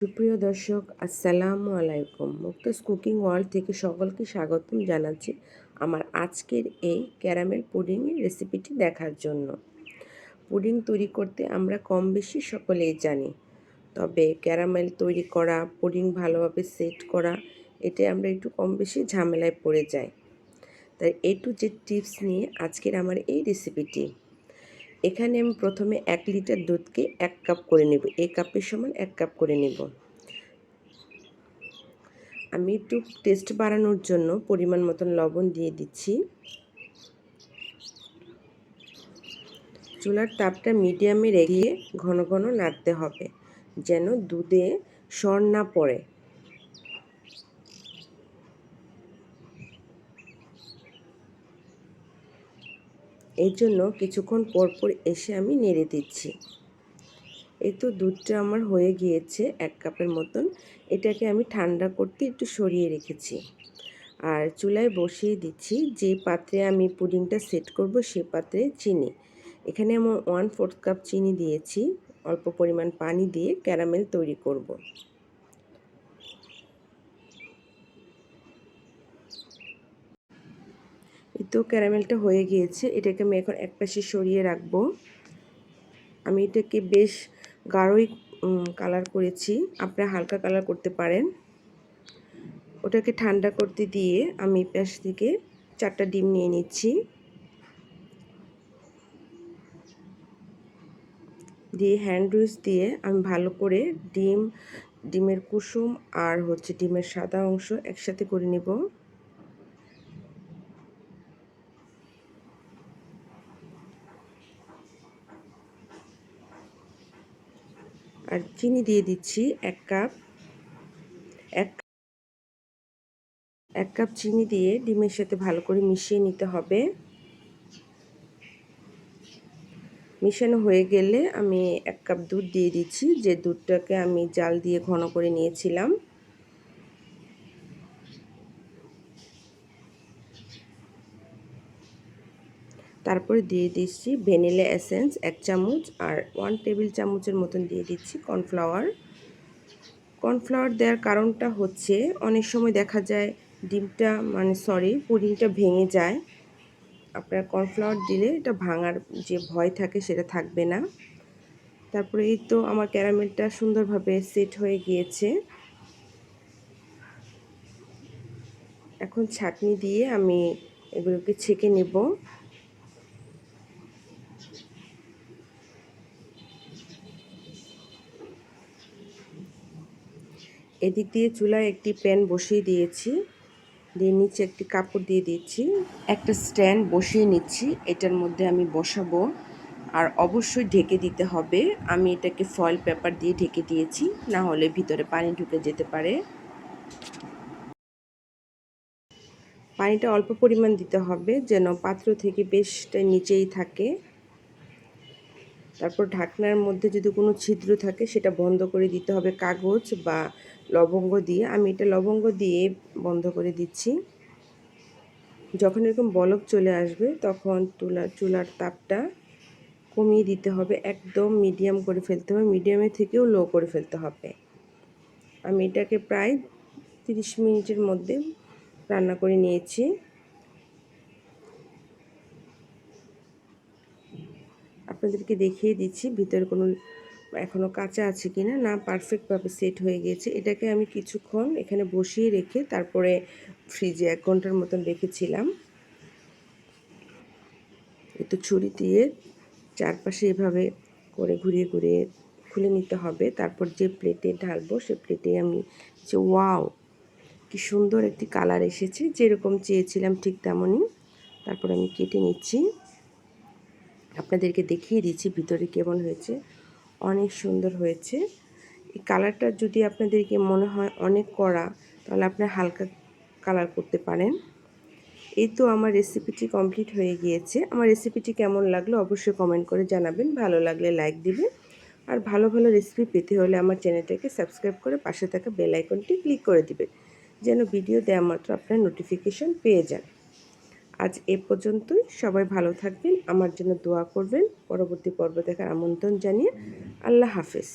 সুপ্রিয় দর্শক, আসসালামু আলাইকুম। মুক্তাস কুকিং ওয়ার্ল্ড থেকে সকলকে স্বাগতম জানাচ্ছি আমার আজকের এই ক্যারামেল পুডিংয়ের রেসিপিটি দেখার জন্য। পুডিং তৈরি করতে আমরা কম বেশি সকলেই জানি, তবে ক্যারামেল তৈরি করা, পুডিং ভালোভাবে সেট করা, এটা আমরা একটু কম বেশি ঝামেলায় পড়ে যাই। তাই এ টু জেড টিপস নিয়ে আজকের আমার এই রেসিপিটি। এখানে আমি প্রথমে 1 লিটার দুধকে 1 কাপ করে নেব। এই কাপের সমান 1 কাপ করে নেব। আমি একটু টেস্ট বাড়ানোর জন্য পরিমাণ মতন লবণ দিয়ে দিচ্ছি। চুলার তাপটা মিডিয়ামে রেখে ঘন ঘন নাড়তে হবে, যেন দুধে সর না পড়ে। এই জন্য কিছুক্ষণ পর পর এসে আমি নেড়ে দিচ্ছি। এই তো দুধটা আমার হয়ে গিয়েছে 1 কাপের মতন। এটাকে আমি ঠান্ডা করতে একটু সরিয়ে রেখেছি। আর চুলায় বসিয়ে দিচ্ছি যে পাত্রে আমি পুডিংটা সেট করব, সে পাত্রে চিনি। এখানে আমি 1/4 কাপ চিনি দিয়েছি। অল্প পরিমাণ পানি দিয়ে ক্যারামেল তৈরি করব। এই তো ক্যারামেলটা হয়ে গিয়েছে। এটাকে আমি এখন একপাশে সরিয়ে রাখবো। আমি এটাকে বেশ গাঢ়ই কালার করেছি, আপনারা হালকা কালার করতে পারেন। ওটাকে ঠান্ডা করতে দিয়ে আমি পাশ থেকে 4টা ডিম নিয়ে নিচ্ছি। দিয়ে হ্যান্ড উইচ দিয়ে আমি ভালো করে ডিমের কুসুম আর ডিমের সাদা অংশ একসাথে করে নেব। আর চিনি দিয়ে দিচ্ছি 1 কাপ। এক কাপ চিনি দিয়ে ডিমের সাথে ভালো করে মিশিয়ে নিতে হবে। মিশানো হয়ে গেলে আমি 1 কাপ দুধ দিয়ে দিচ্ছি, যে দুধটাকে আমি জাল দিয়ে ঘন করে নিয়েছিলাম। তারপরে দিয়ে দিচ্ছি ভ্যানিলা এসেন্স 1 চামচ, আর 1 টেবিল চামচের মতন দিয়ে দিচ্ছি কর্নফ্লাওয়ার। কর্নফ্লাওয়ার দেওয়ার কারণটা হচ্ছে অনেক সময় দেখা যায় পুডিংটা ভেঙে যায়। আপনার কর্নফ্লাওয়ার দিলে এটা ভাঙার যে ভয় থাকে সেটা থাকবে না। তারপরে এই তো আমার ক্যারামেলটা সুন্দরভাবে সেট হয়ে গিয়েছে। এখন ছাঁকনি দিয়ে আমি এগুলোকে ছেঁকে নেব। এদিক দিয়ে চুলায় একটি প্যান বসিয়ে দিয়েছি, দিয়ে নিচে একটি কাপড় দিয়ে দিচ্ছি। একটা স্ট্যান্ড বসিয়ে নিচ্ছি, এটার মধ্যে আমি বসাবো। আর অবশ্যই ঢেকে দিতে হবে। আমি এটাকে ফয়েল পেপার দিয়ে ঢেকে দিয়েছি, না হলে ভিতরে পানি ঢুকে যেতে পারে। পানিটা অল্প পরিমাণ দিতে হবে, যেন পাত্র থেকে বেশটা নিচেই থাকে। তারপর ঢাকনার মধ্যে যদি কোনো ছিদ্র থাকে সেটা বন্ধ করে দিতে হবে কাগজ বা লবঙ্গ দিয়ে। আমি এটা লবঙ্গ দিয়ে বন্ধ করে দিচ্ছি। যখন এরকম বলক চলে আসবে তখন চুলার তাপটা কমিয়ে দিতে হবে, একদম মিডিয়াম করে ফেলতে হবে, মিডিয়ামের থেকেও লো করে ফেলতে হবে। আমি এটাকে প্রায় 30 মিনিটের মধ্যে রান্না করে নিয়েছি। আপনাদেরকে দেখিয়ে দিচ্ছি ভিতরে কোনো এখনও কাঁচা আছে কিনা। না, পারফেক্টভাবে সেট হয়ে গিয়েছে। এটাকে আমি কিছুক্ষণ এখানে বসিয়ে রেখে তারপরে ফ্রিজে 1 ঘন্টার মতন রেখেছিলাম। একটু ছুরি দিয়ে চারপাশে এভাবে করে ঘুরিয়ে ঘুরিয়ে খুলে নিতে হবে। তারপর যে প্লেটে ঢালবো সে প্লেটে আমি ওয়াও, কি সুন্দর একটি কালার এসেছে, যেরকম চেয়েছিলাম ঠিক তেমনই। তারপর আমি কেটে নিচ্ছি, আপনাদেরকে দেখিয়ে দিচ্ছি ভিতরে কেমন হয়েছে। অনেক সুন্দর হয়েছে। এই কালারটা যদি আপনাদেরকে মনে হয় অনেক কড়া, তাহলে আপনার হালকা কালার করতে পারেন। এই তো আমার রেসিপিটি কমপ্লিট হয়ে গিয়েছে। আমার রেসিপিটি কেমন লাগলো অবশ্যই কমেন্ট করে জানাবেন। ভালো লাগলে লাইক দিবেন। আর ভালো ভালো রেসিপি পেতে হলে আমার চ্যানেলটাকে সাবস্ক্রাইব করে পাশে থাকা বেল আইকনটি ক্লিক করে দিবেন, যেন ভিডিও দেওয়া মাত্র আপনার নোটিফিকেশন পেয়ে যান। আজ এ পর্যন্তই। সবাই ভালো থাকবেন, আমার জন্য দোয়া করবেন। পরবর্তী পর্ব দেখার আমন্ত্রণ জানিয়ে আল্লাহ হাফেজ।